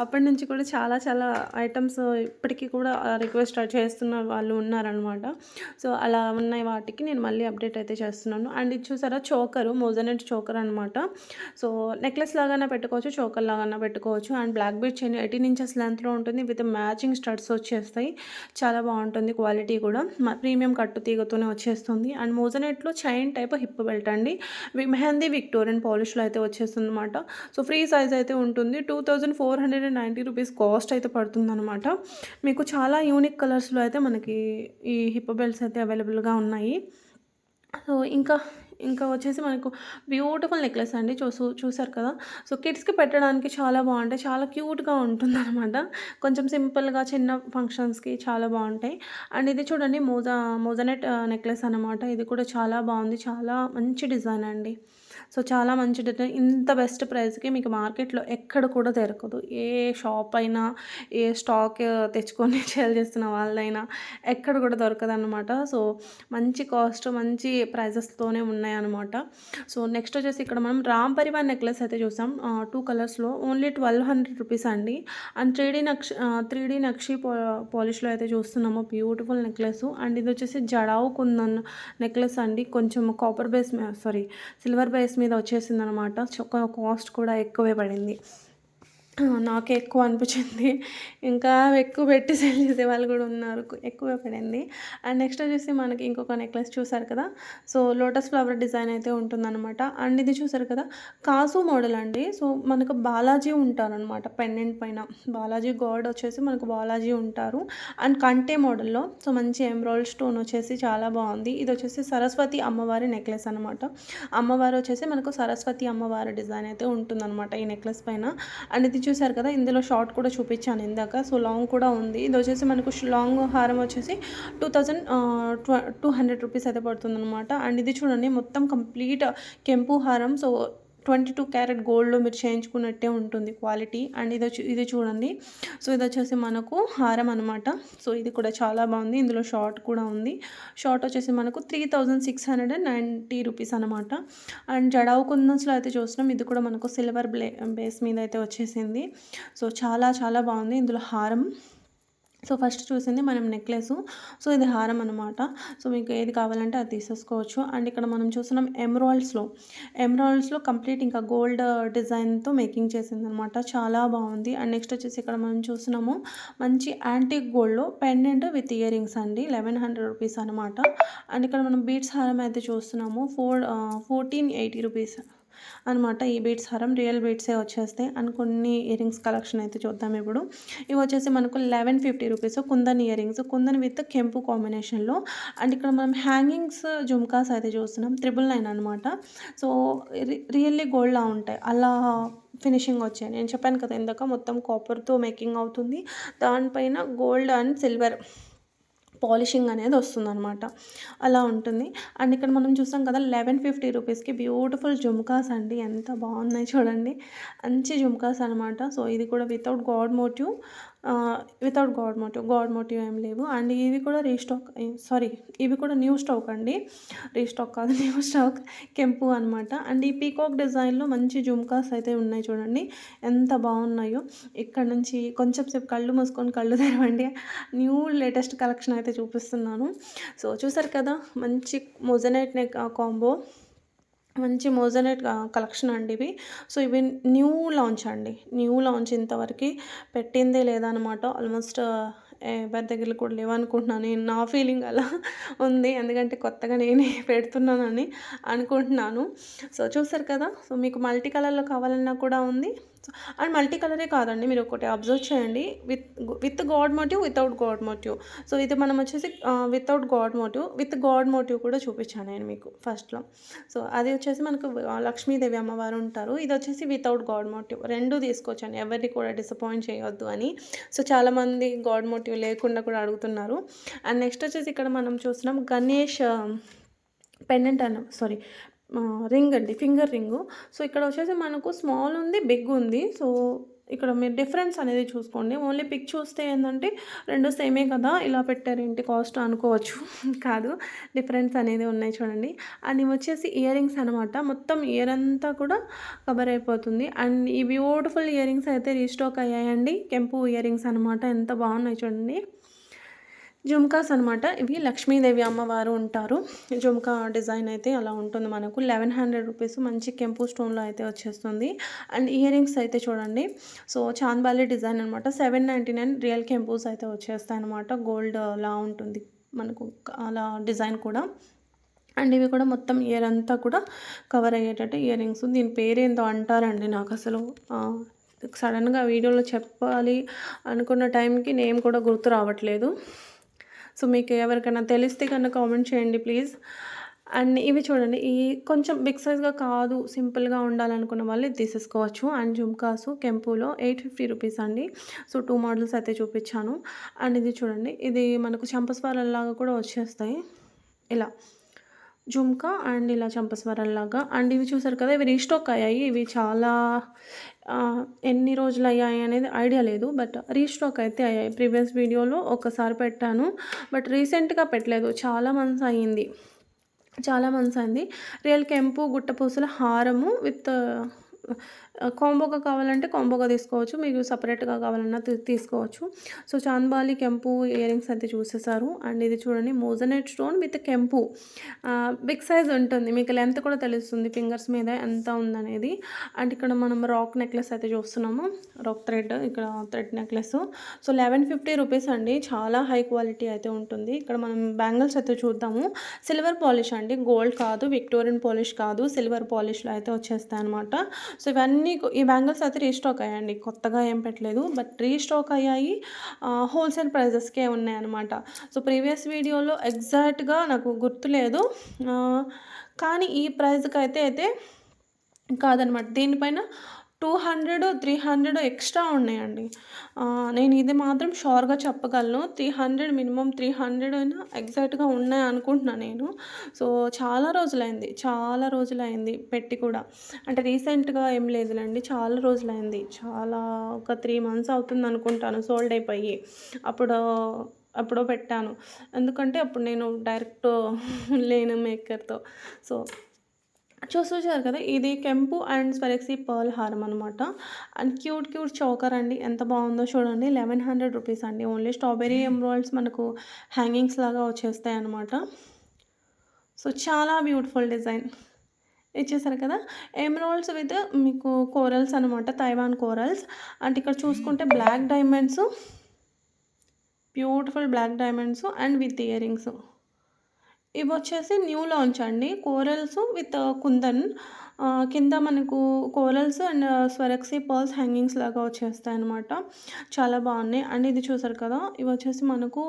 అప్పటి నుంచి కూడా చాలా ఐటమ్స్ ఇప్పటికీ కూడా రిక్వెస్ట్ చేస్తున్న వాళ్ళు ఉన్నారనమాట. సో అలా ఉన్నాయి వాటికి నేను మళ్ళీ అప్డేట్ అయితే చేస్తున్నాను. అండ్ ఇది చూసారా చోకరు, మోజనెట్ చోకర్ అనమాట. సో నెక్లెస్ లాగానే పెట్టుకోవచ్చు, చోకర్ లాగానే పెట్టుకోవచ్చు. And black bead chain 18 inches లెంత్లో ఉంటుంది. విత్ మ్యాచింగ్ స్టడ్స్ వచ్చేస్తాయి. చాలా బాగుంటుంది. క్వాలిటీ కూడా ప్రీమియం కట్టు తీగతోనే వచ్చేస్తుంది. అండ్ మోజనెట్లో చైన్ టైప్ హిప్ బెల్ట్ అండి. మెహందీ విక్టోరియన్ పాలిష్లో అయితే వచ్చేస్తుంది అనమాట. సో ఫ్రీ సైజ్ అయితే ఉంటుంది. 2490 రూపీస్ కాస్ట్ అయితే పడుతుందన్నమాట. మీకు చాలా యూనిక్ కలర్స్లో అయితే మనకి ఈ హిప్ బెల్ట్స్ అయితే అవైలబుల్గా ఉన్నాయి. సో ఇంకా ఇంకా వచ్చేసి మనకు బ్యూటిఫుల్ నెక్లెస్ అండి. చూసారు కదా! సో, కిడ్స్‌కి పెట్టడానికి చాలా బావుంటాయి. చాలా క్యూట్‌గా ఉంటుందనమాట. కొంచెం సింపుల్‌గా చిన్న ఫంక్షన్స్‌కి చాలా బావుంటాయి. అండ్ ఇది చూడండి మోజనెట్ నెక్లెస్ అనమాట. ఇది కూడా చాలా బావుంది. చాలా మంచి డిజైన్ అండి. సో, చాలా మంచి డిజైన్. ఇంత బెస్ట్ ప్రైస్‌కి మీకు మార్కెట్‌లో ఎక్కడ కూడా దొరకదు. ఏ షాప్ అయినా, ఏ స్టాక్ తెచ్చుకొని సేల్ చేస్తున్న వాళ్ళైనా ఎక్కడ కూడా దొరకదనమాట. సో, మంచి కాస్ట్, మంచి ప్రైజెస్‌తోనే ఉన్నాయన్నమాట. సో, నెక్స్ట్ వచ్చేసి ఇక్కడ మనం రామ్ పరివార్ నెక్లెస్ అయితే చూసాం. 2 కలర్స్‌లో ఓన్లీ 1200 రూపీస్ అండి. అండ్ 3 డీ నక్షి పాలిష్‌లో అయితే చూస్తున్నాము. Beautiful necklace. అండ్ ఇది వచ్చేసి జడావు కుందన్ నెక్లెస్ అండి. కొంచెం కాపర్ బేస్ సిల్వర్ బేస్ మీద వచ్చేసిందనమాట. కాస్ట్ కూడా ఎక్కువే పడింది. నాకే ఎక్కువ అనిపించింది. ఇంకా ఎక్కువ పెట్టి సేల్ చేసేవాళ్ళు కూడా ఉన్నారు. ఎక్కువే పడింది. అండ్ నెక్స్ట్ వచ్చేసి మనకి ఇంకొక నెక్లెస్ చూసారు కదా! సో, లోటస్ ఫ్లవర్ డిజైన్ అయితే ఉంటుందనమాట. అండ్ ఇది చూసారు కదా! కాసు మోడల్ అండి. సో, మనకు బాలాజీ ఉంటారనమాట పెండెంట్ పైన. బాలాజీ గాడ్ వచ్చేసి మనకు బాలాజీ ఉంటారు. అండ్ కంటే మోడల్‌లో సో, మంచి ఎమరాల్డ్ స్టోన్ వచ్చేసి చాలా బావుంది. ఇది వచ్చేసి సరస్వతి అమ్మవారి నెక్లెస్ అనమాట. అమ్మవారు వచ్చేసి మనకు సరస్వతి అమ్మవారి డిజైన్ అయితే ఉంటుందనమాట ఈ నెక్లెస్ పైన. అండ్ ఇది చూసారు కదా! ఇందులో షార్ట్ కూడా చూపించాను ఇందాక. సో, లాంగ్ కూడా ఉంది. ఇది వచ్చేసి మనకు లాంగ్ హారం వచ్చేసి 200 రూపీస్ అయితే పడుతుందనమాట. అండ్ ఇది చూడండి మొత్తం కంప్లీట్ కెంపు హారం. సో, 22 క్యారెట్ గోల్డ్‌లో మీరు చేయించుకున్నట్టే ఉంటుంది క్వాలిటీ. అండ్ ఇది చూడండి. సో, ఇదొచ్చేసి మనకు హారం అనమాట. సో, ఇది కూడా చాలా బాగుంది. ఇందులో షార్ట్ కూడా ఉంది. షార్ట్ వచ్చేసి మనకు 3690 రూపీస్ అనమాట. అండ్ జడావు కుందన్స్‌లో అయితే చూస్తున్నాం. ఇది కూడా మనకు సిల్వర్ బేస్ మీద అయితే వచ్చేసింది. సో, చాలా చాలా బాగుంది. ఇందులో హారం. సో, ఫస్ట్ చూసింది మనం నెక్లెసు. సో, ఇది హారం అనమాట. సో, మీకు ఏది కావాలంటే అది తీసేసుకోవచ్చు. అండ్ ఇక్కడ మనం చూస్తున్నాం ఎమరాల్డ్స్‌లో కంప్లీట్ ఇంకా గోల్డ్ డిజైన్‌తో మేకింగ్ చేసిందనమాట. చాలా బాగుంది. అండ్ నెక్స్ట్ వచ్చేసి ఇక్కడ మనం చూస్తున్నాము మంచి యాంటిక్ గోల్డ్‌లో పెండెంట్ విత్ ఇయర్ రింగ్స్ అండి. 1100 రూపీస్ అనమాట. అండ్ ఇక్కడ మనం బీడ్స్ హారం అయితే చూస్తున్నాము. 1480 రూపీస్ అనమాట. ఈ బీడ్స్ హారం రియల్ బీడ్సే వచ్చేస్తాయి. అండ్ కొన్ని ఇయర్ రింగ్స్ కలెక్షన్ అయితే చూద్దాం ఇప్పుడు. ఇవి వచ్చేసి మనకు 1150 rupees kundan ear rings. Kundan with కెంపు కాంబినేషన్‌లో. అండ్ ఇక్కడ మనం హ్యాంగింగ్స్ జుమ్కాస్ అయితే చూస్తున్నాం. 999 అనమాట. సో, రియల్లీ గోల్డ్‌లా ఉంటాయి. అలా ఫినిషింగ్ వచ్చాయి. నేను చెప్పాను కదా ఇందాక మొత్తం కాపర్‌తో మేకింగ్ అవుతుంది. దానిపైన గోల్డ్ అండ్ సిల్వర్ పాలిషింగ్ అనేది వస్తుందనమాట. అలా ఉంటుంది. అండ్ ఇక్కడ మనం చూస్తాం కదా 1150 రూపీస్‌కి బ్యూటిఫుల్ జుమ్కాస్ అండి. ఎంత బాగున్నాయి చూడండి. మంచి జుమ్కాస్ అనమాట. సో, ఇది కూడా without god motive god motive ఏం లేవు. అండ్ ఇవి కూడా ఇవి కూడా న్యూ స్టాక్ అండి. రీస్టాక్ కాదు న్యూ స్టాక్ కెంపు అనమాట. అండ్ ఈ పీకాక్ డిజైన్‌లో మంచి జుమ్కాస్ అయితే ఉన్నాయి చూడండి. ఎంత బాగున్నాయో. ఇక్కడ నుంచి కొంచెం సేపు కళ్ళు మూసుకొని కళ్ళు తెరవండి. న్యూ లేటెస్ట్ కలెక్షన్ అయితే చూపిస్తున్నాను. సో, చూసారు కదా! మంచి మొజనైట్ కాంబో. మంచి మోజనైట్ కలెక్షన్ అండి ఇవి. సో, ఇవి న్యూ లాంచ్ ఇంతవరకి పెట్టిందే లేదనమాట. ఆల్మోస్ట్ ఎవరి దగ్గర కూడా లేవనుకుంటున్నాను. నా ఫీలింగ్ అలా ఉంది. ఎందుకంటే కొత్తగా నేనే పెడుతున్నానని అనుకుంటున్నాను. సో, చూసారు కదా! సో, మీకు మల్టీ కలర్‌లో కావాలన్నా కూడా ఉంది. అండ్ మల్టీ కలరే కాదండి. మీరు ఒకటి అబ్జర్వ్ చేయండి. With god motive, without god motive. So, ఇది మనం వచ్చేసి without god motive, with god motive కూడా చూపించాను నేను మీకు ఫస్ట్‌లో. సో, అది వచ్చేసి మనకు లక్ష్మీదేవి అమ్మవారు ఉంటారు. ఇది వచ్చేసి వితౌట్ గాడ్ మోటివ్. 2 తీసుకోవచ్చండి. ఎవరిని కూడా డిసప్పాయింట్ చేయొద్దు అని. సో, చాలామంది గాడ్ మోటివ్ లేకుండా కూడా అడుగుతున్నారు. అండ్ నెక్స్ట్ వచ్చేసి ఇక్కడ మనం చూస్తున్నాం గణేష్ పెండెంట్ రింగ్ అండి. Finger ring. సో, ఇక్కడ వచ్చేసి మనకు స్మాల్ ఉంది, బిగ్ ఉంది. సో, ఇక్కడ మీరు డిఫరెన్స్ అనేది చూసుకోండి. ఓన్లీ పిక్ చూస్తే ఏందంటే 2 సేమే కదా! ఇలా పెట్టారేంటి కాస్ట్ అనుకోవచ్చు. కాదు. డిఫరెన్స్ అనేది ఉన్నాయి చూడండి. అండ్ ఇవి వచ్చేసి ఇయర్ రింగ్స్ అనమాట. మొత్తం ఇయర్ అంతా కూడా కవర్ అయిపోతుంది. అండ్ ఈ బ్యూటిఫుల్ ఇయర్ రింగ్స్ అయితే రీస్టాక్ అయ్యాయండి. కెంపు ఇయర్ రింగ్స్ అనమాట. ఎంత బాగున్నాయి చూడండి. జుమ్కాస్ అనమాట. ఇవి లక్ష్మీదేవి అమ్మవారు ఉంటారు. జుమ్కా డిజైన్ అయితే అలా ఉంటుంది మనకు. 1100 రూపీస్ మంచి కెంపు స్టోన్‌లో అయితే వచ్చేస్తుంది. అండ్ ఇయర్ రింగ్స్ అయితే చూడండి. సో, చాంద్బాలి డిజైన్ అనమాట. 799 రియల్ కెంపుస్ అయితే వచ్చేస్తాయన్నమాట. గోల్డ్‌లా ఉంటుంది మనకు అలా డిజైన్ కూడా. అండ్ ఇవి కూడా మొత్తం ఇయర్ అంతా కూడా కవర్ అయ్యేటట్టు ఇయర్ రింగ్స్. దీని పేరేందో అంటారండి నాకసలు సడన్‌గా వీడియోలో చెప్పాలి అనుకున్న టైంకి నేమ్ కూడా గుర్తు రావట్లేదు. సో, మీకు ఎవరికైనా తెలిస్తే కనుక కామెంట్ చేయండి ప్లీజ్. అండ్ ఇవి చూడండి. ఈ కొంచెం బిగ్ సైజ్‌గా కాదు, సింపుల్‌గా ఉండాలనుకున్న వాళ్ళు ఇది తీసేసుకోవచ్చు. అండ్ జుమ్కాసు కెంపులో 850 రూపీస్ అండి. సో, 2 మోడల్స్ అయితే చూపిచ్చాను. అండ్ ఇది చూడండి. ఇది మనకు చంపస్వరాల్లాగా కూడా వచ్చేస్తాయి. ఇలా జుమ్కా అండ్ ఇలా చంపస్వరాల్లాగా. అండ్ ఇవి చూసారు కదా! ఇవి రీస్టాక్ అయ్యాయి. ఇవి చాలా ఎన్ని రోజులయ్యాయి అనేది ఐడియా లేదు. బట్ రీస్టాక్ అయితే అయ్యాయి. ప్రీవియస్ వీడియోలో ఒకసారి పెట్టాను. బట్ రీసెంట్‌గా పెట్టలేదు. చాలా మంత్స్ అయింది. రియల్ కెంపు, గుట్టపూసల హారము విత్ కాంబోగా కావాలంటే కాంబోగా తీసుకోవచ్చు. మీకు సెపరేట్‌గా కావాలన్నా తీసుకోవచ్చు. సో, చాంద్బాలి కెంపు ఇయరింగ్స్ అయితే చూసేసారు. అండ్ ఇది చూడండి మోజనైట్ స్టోన్ విత్ కెంపు. బిగ్ సైజ్ ఉంటుంది. మీకు లెంత్ కూడా తెలుస్తుంది ఫింగర్స్ మీద ఎంత ఉందనేది. అండ్ ఇక్కడ మనం రాక్ నెక్లెస్ అయితే చూస్తున్నాము. రాక్ థ్రెడ్ ఇక్కడ థ్రెడ్ నెక్లెస్. సో, 1150 రూపీస్ అండి. చాలా హై క్వాలిటీ అయితే ఉంటుంది. ఇక్కడ మనం బ్యాంగిల్స్ అయితే చూద్దాము. సిల్వర్ పాలిష్ అండి. గోల్డ్ కాదు, విక్టోరియన్ పాలిష్ కాదు. సిల్వర్ పాలిష్‌లో అయితే వచ్చేస్తాయన్నమాట. సో, ఇవన్నీ ఈ బ్యాంగిల్స్ అయితే రీస్టాక్ అయ్యాయండి. కొత్తగా ఏం పెట్టలేదు. బట్ రీస్టాక్ అయ్యాయి. హోల్‌సేల్ ప్రైజెస్‌కే ఉన్నాయన్నమాట. సో, ప్రీవియస్ వీడియోలో ఎగ్జాక్ట్‌గా నాకు గుర్తులేదు. కానీ ఈ ప్రైస్‌కైతే కాదనమాట. దీనిపైన 200, 300 ఎక్స్ట్రా ఉన్నాయండి. నేను ఇది మాత్రం షూర్‌గా చెప్పగలను. 300 మినిమమ్ 300 ఎగ్జాక్ట్‌గా ఉన్నాయి అనుకుంటున్నా నేను. సో, చాలా రోజులైంది పెట్టి కూడా. అంటే రీసెంట్‌గా ఏం లేదులెండి. చాలా రోజులైంది. ఒక 3 మంత్స్ అవుతుందనుకుంటాను సోల్డ్ అయిపోయి. అప్పుడో పెట్టాను. ఎందుకంటే అప్పుడు నేను డైరెక్ట్ లేను మేకర్‌తో. సో, చూసారు కదా! ఇది కెంపు అండ్ స్వరక్సీ పర్ల్ హారం అనమాట. అండ్ క్యూట్ చోకర్ అండి. ఎంత బాగుందో చూడండి. 1100 రూపీస్ అండి. ఓన్లీ స్ట్రాబెర్రీ ఎమరాల్డ్స్ మనకు హ్యాంగింగ్స్ లాగా వచ్చేస్తాయన్నమాట. సో, చాలా బ్యూటిఫుల్ డిజైన్. ఇది చూసారు కదా! ఎమరాల్డ్స్ విత్ మీకు కోరల్స్ అనమాట. Taiwan corals. అండ్ ఇక్కడ చూసుకుంటే black diamonds, beautiful black diamonds and with earrings. ఇవొచ్చేసి న్యూ లాంచ్ అండి. Corals with kundan. కింద మనకు corals and Swarovski pearls hangings లాగా వచ్చేస్తాయన్నమాట. చాలా బాగున్నాయి. అండ్ ఇది చూసారు కదా! ఇవొచ్చేసి మనకు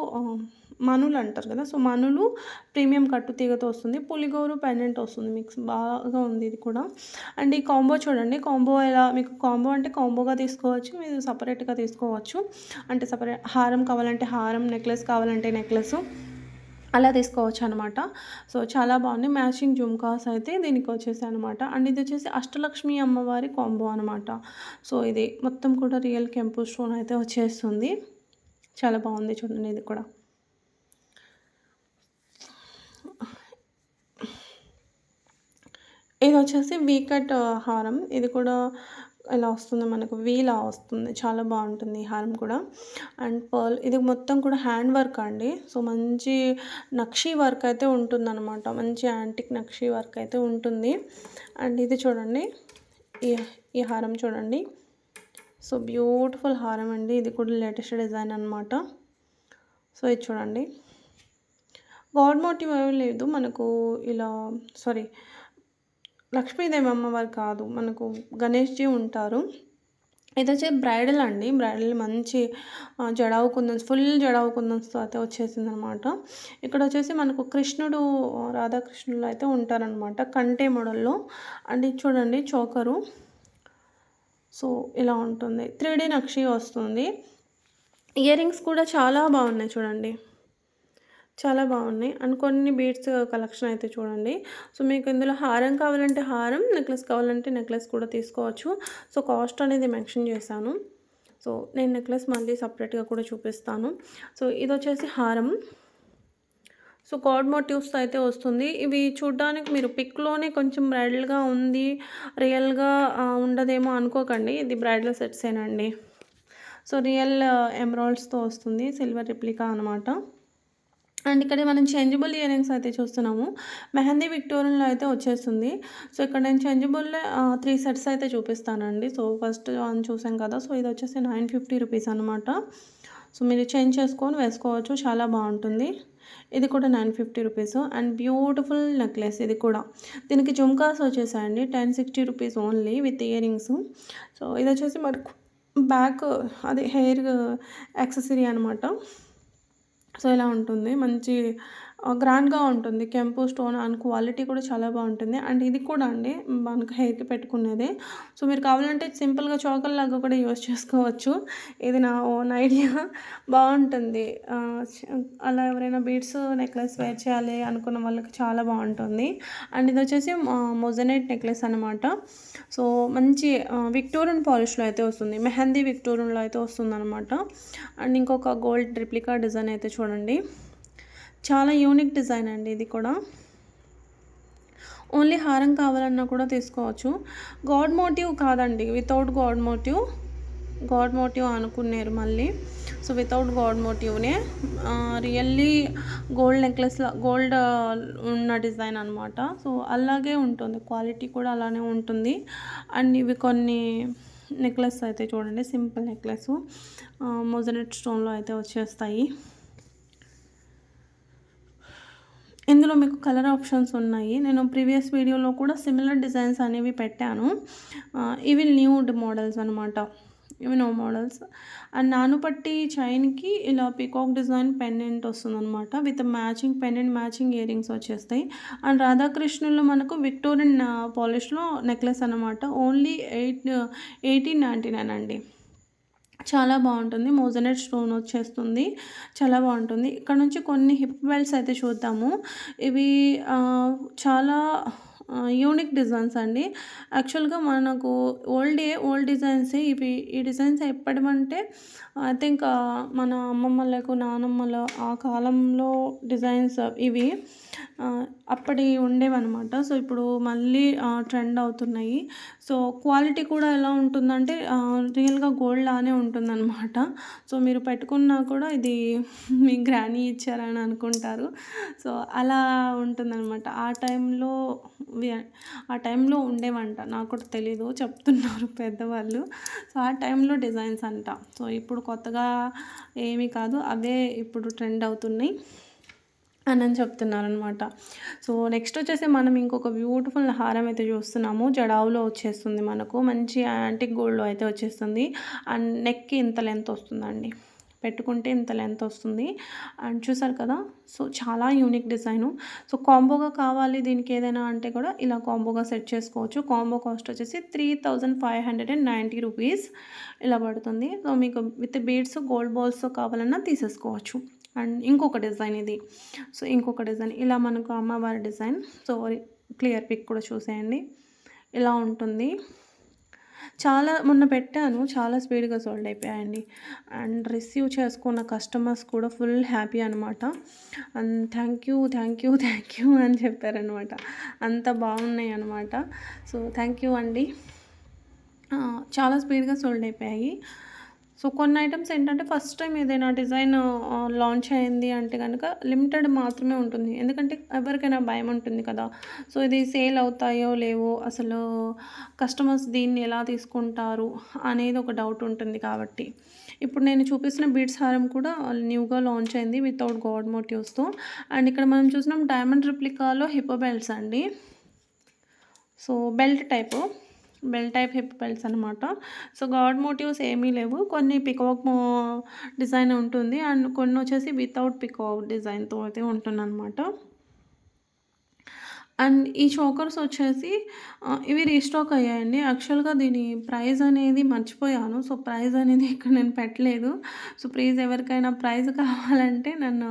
మనులు అంటారు కదా! సో, మనులు ప్రీమియం కట్టు తీగతో వస్తుంది. పులిగోరు పెండెంట్ వస్తుంది. మిక్స్ బాగా ఉంది ఇది కూడా. అండ్ ఈ కాంబో చూడండి. కాంబో మీకు కాంబో అంటే కాంబోగా తీసుకోవచ్చు. మీరు సెపరేట్‌గా తీసుకోవచ్చు. అంటే హారం కావాలంటే హారం, నెక్లెస్ కావాలంటే నెక్లెసు. అలా తీసుకోవచ్చనమాట. సో, చాలా బాగున్నాయి. మ్యాచింగ్ జుమ్కాస్ అయితే దీనికి వచ్చేసాయనమాట. అండ్ ఇది వచ్చేసి అష్టలక్ష్మి అమ్మవారి కాంబో అనమాట. సో, ఇది మొత్తం కూడా రియల్ కెంపు స్టోన్ అయితే వచ్చేస్తుంది. చాలా బాగుంది చూడండి ఇది కూడా. ఇది వచ్చేసి వీ కట్ హారం. ఇది కూడా ఇలా వస్తుంది మనకు వీలా వస్తుంది. చాలా బాగుంటుంది ఈ హారం కూడా. అండ్ పర్ల్ ఇది మొత్తం కూడా హ్యాండ్ వర్క్ అండి. సో, మంచి నక్షీ వర్క్ అయితే ఉంటుందన్నమాట. మంచి యాంటిక్ నక్షీ వర్క్ అయితే ఉంటుంది. అండ్ ఇది చూడండి. ఈ ఈ హారం చూడండి. సో, బ్యూటిఫుల్ హారం అండి. ఇది కూడా లేటెస్ట్ డిజైన్ అనమాట. సో, ఇది చూడండి. గాడ్ మోటివ్ ఏమీ లేదు. మనకు ఇలా లక్ష్మీదేవి అమ్మవారు కాదు. మనకు గణేష్‌జీ ఉంటారు. ఇదొచ్చి బ్రైడల్ అండి. బ్రైడల్ మంచి జడావు కుందన్స్, ఫుల్ జడావు కుందన్స్‌తో అయితే వచ్చేసిందనమాట. ఇక్కడొచ్చేసి మనకు కృష్ణుడు, రాధాకృష్ణులు అయితే ఉంటారనమాట. కంటే మోడల్‌లో. అండ్ ఇది చూడండి చోకరు. సో, ఇలా ఉంటుంది. 3D నక్షి వస్తుంది. ఇయరింగ్స్ కూడా చాలా బాగున్నాయి చూడండి. చాలా బాగున్నాయి. అండ్ కొన్ని బీడ్స్ కలెక్షన్ అయితే చూడండి. సో, మీకు ఇందులో హారం కావాలంటే హారం, నెక్లెస్ కావాలంటే నెక్లెస్ కూడా తీసుకోవచ్చు. సో, కాస్ట్ అనేది మెన్షన్ చేశాను. సో, నేను నెక్లెస్ మళ్ళీ సపరేట్‌గా కూడా చూపిస్తాను. సో, ఇదొచ్చేసి హారం. సో, గాడ్ మోటివ్స్‌తో అయితే వస్తుంది. ఇవి చూడ్డానికి మీరు పిక్‌లోనే కొంచెం బ్రైడల్‌గా ఉంది. రియల్‌గా ఉండదేమో అనుకోకండి. ఇది బ్రైడల్ సెట్సేనండి. సో, రియల్ ఎమరాల్డ్స్‌తో వస్తుంది. సిల్వర్ రిప్లికా అనమాట. అండ్ ఇక్కడ మనం చేంజబుల్ ఇయరింగ్స్ అయితే చూస్తున్నాము. మెహందీ విక్టోరియన్‌లో అయితే వచ్చేస్తుంది. సో, ఇక్కడ నేను చేంజబుల్ 3 సెట్స్ అయితే చూపిస్తానండి. సో, ఫస్ట్ వన్ చూసాం కదా! సో, ఇది వచ్చేసి 950 రూపీస్ అనమాట. సో, మీరు చేంజ్ చేసుకొని వేసుకోవచ్చు. చాలా బాగుంటుంది. ఇది కూడా 950 రూపీస్. అండ్ బ్యూటిఫుల్ నెక్లెస్ ఇది కూడా. దీనికి జుమ్కాస్ వచ్చేసాయండి. 1060 rupees only with earrings. So, ఇది వచ్చేసి మనకు బ్యాక్ హెయిర్ యాక్సెసరీ అనమాట. సో, ఇలా ఉంటుంది. మంచి గ్రాండ్‌గా ఉంటుంది. కెంపు స్టోన్ అండ్ క్వాలిటీ కూడా చాలా బావుంటుంది. అండ్ ఇది కూడా అండి మనకు హెయిర్‌కి పెట్టుకునేదే. సో, మీరు కావాలంటే సింపుల్‌గా చోకర్‌లాగా కూడా యూజ్ చేసుకోవచ్చు. ఇది నా ఓన్ ఐడియా. బావుంటుంది. అలా ఎవరైనా బీడ్స్ నెక్లెస్ వేర్ చేయాలి అనుకున్న వాళ్ళకి చాలా బావుంటుంది. అండ్ ఇదొచ్చేసి మొజనైట్ నెక్లెస్ అనమాట. సో, మంచి విక్టోరియన్ పాలిష్‌లో అయితే వస్తుంది. మెహందీ విక్టోరియన్‌లో అయితే వస్తుందనమాట. అండ్ ఇంకొక గోల్డ్ రిప్లికా డిజైన్ అయితే చూడండి. చాలా యూనిక్ డిజైన్ అండి ఇది కూడా. ఓన్లీ హారం కావాలన్నా కూడా తీసుకోవచ్చు. గాడ్ మోటివ్ కాదండి. Without god motive. God motive అనుకున్నారు మళ్ళీ. సో, వితౌట్ గాడ్ మోటివ్‌నే రియల్లీ గోల్డ్ నెక్లెస్‌లా గోల్డ్ ఉన్న డిజైన్ అనమాట. సో, అలాగే ఉంటుంది. క్వాలిటీ కూడా అలానే ఉంటుంది. అండ్ ఇవి కొన్ని నెక్లెస్ అయితే చూడండి. సింపుల్ నెక్లెసు మొజనెట్ స్టోన్‌లో అయితే వచ్చేస్తాయి. ఇందులో మీకు కలర్ ఆప్షన్స్ ఉన్నాయి. నేను ప్రీవియస్ వీడియోలో కూడా సిమిలర్ డిజైన్స్ అనేవి పెట్టాను. ఇవి న్యూడ్ మోడల్స్ అనమాట. ఇవి న్యూ మోడల్స్. అండ్ నానుపట్టి చైన్‌కి ఇలా పీకాక్ డిజైన్ పెండెంట్ వస్తుందనమాట. With matching pendant, matching ear rings వచ్చేస్తాయి. అండ్ రాధాకృష్ణులు మనకు విక్టోరియన్ పాలిష్‌లో నెక్లెస్ అనమాట. ఓన్లీ 1899 అండి. చాలా బావుంటుంది. మోజనైట్ స్టోన్ వచ్చేస్తుంది. చాలా బావుంటుంది. ఇక్కడ నుంచి కొన్ని హిప్ బెల్ట్స్ అయితే చూద్దాము. ఇవి చాలా యూనిక్ డిజైన్స్ అండి. యాక్చువల్‌గా మనకు ఓల్డ్ డిజైన్సే ఇవి. ఈ డిజైన్స్ ఎప్పటివంటే ఐ థింక్ మన అమ్మమ్మలకు, నానమ్మల ఆ కాలంలో డిజైన్స్ ఇవి. అప్పటి ఉండేవన్నమాట. సో, ఇప్పుడు మళ్ళీ ట్రెండ్ అవుతున్నాయి. సో, క్వాలిటీ కూడా ఎలా ఉంటుందంటే రియల్‌గా గోల్డ్ లానే ఉంటుందన్నమాట. సో, మీరు పెట్టుకున్నా కూడా ఇది మీ గ్రానీ ఇచ్చారని అనుకుంటారు. సో, అలా ఉంటుందన్నమాట. ఆ టైంలో ఉండేవంట. నాకు కూడా తెలీదు. చెప్తున్నారు పెద్దవాళ్ళు. సో, ఆ టైంలో డిజైన్స్ అంట. సో, ఇప్పుడు కొత్తగా ఏమీ కాదు. అవే ఇప్పుడు ట్రెండ్ అవుతున్నాయి అని చెప్తున్నారనమాట. సో, నెక్స్ట్ వచ్చేసి మనం ఇంకొక బ్యూటిఫుల్ హారం అయితే చూస్తున్నాము. జడావులో వచ్చేస్తుంది మనకు. మంచి యాంటిక్ గోల్డ్‌లో అయితే వచ్చేస్తుంది. అండ్ నెక్‌కి ఇంత లెంత్ వస్తుందండి. పెట్టుకుంటే ఇంత లెంత్ వస్తుంది. అండ్ చూసారు కదా! సో, చాలా యూనిక్ డిజైను. సో, కాంబోగా కావాలి దీనికి ఏదైనా అంటే కూడా ఇలా కాంబోగా సెట్ చేసుకోవచ్చు. కాంబో కాస్ట్ వచ్చేసి 3590 రూపీస్ ఇలా పడుతుంది. సో, మీకు విత్ బీడ్స్, గోల్డ్ బాల్స్‌తో కావాలన్నా తీసేసుకోవచ్చు. అండ్ ఇంకొక డిజైన్ ఇది. సో, ఇంకొక డిజైన్ ఇలా మనకు అమ్మవారి డిజైన్. సో, క్లియర్ పిక్ కూడా చూసేయండి. ఇలా ఉంటుంది. మొన్న పెట్టాను. చాలా స్పీడ్‌గా సోల్డ్ అయిపోయాయండి. అండ్ రిసీవ్ చేసుకున్న కస్టమర్స్ కూడా ఫుల్ హ్యాపీ అనమాట. అండ్ థ్యాంక్ యూ అని చెప్పారనమాట. అంత బాగున్నాయి అనమాట. సో, థ్యాంక్ యూ అండి. చాలా స్పీడ్‌గా సోల్డ్ అయిపోయాయి. సో, కొన్ని ఐటెమ్స్ ఏంటంటే ఫస్ట్ టైం ఏదైనా డిజైన్ లాంచ్ అయింది అంటే గనక లిమిటెడ్ మాత్రమే ఉంటుంది. ఎందుకంటే ఎవరికైనా భయం ఉంటుంది కదా! సో, ఇది సేల్ అవుతాయో లేవో, అసలు కస్టమర్స్ దీన్ని ఎలా తీసుకుంటారు అనేది ఒక డౌట్ ఉంటుంది కాబట్టి. ఇప్పుడు నేను చూపిస్తున్న బీడ్స్ హారం కూడా న్యూగా లాంచ్ అయింది వితౌట్ గాడ్ మోటివ్స్‌తో. అండ్ ఇక్కడ మనం చూసినాం డైమండ్ రిప్లికాలో హిప్పో బెల్ట్స్ అండి. So, belt type hip belts అనమాట. సో, గాడ్ మోటివ్స్ ఏమీ లేవు. కొన్ని పికాక్ డిజైన్ ఉంటుంది. అండ్ కొన్ని వచ్చేసి వితౌట్ పికాక్ డిజైన్‌తో అయితే ఉంటుందనమాట. అండ్ ఈ చోకర్స్ వచ్చేసి ఇవి రీస్టాక్ అయ్యాయండి. యాక్చువల్‌గా దీని ప్రైస్ అనేది మర్చిపోయాను. సో, ప్రైస్ అనేది ఇక్కడ నేను పెట్టలేదు. సో, ప్లీజ్ ఎవరికైనా ప్రైస్ కావాలంటే నన్ను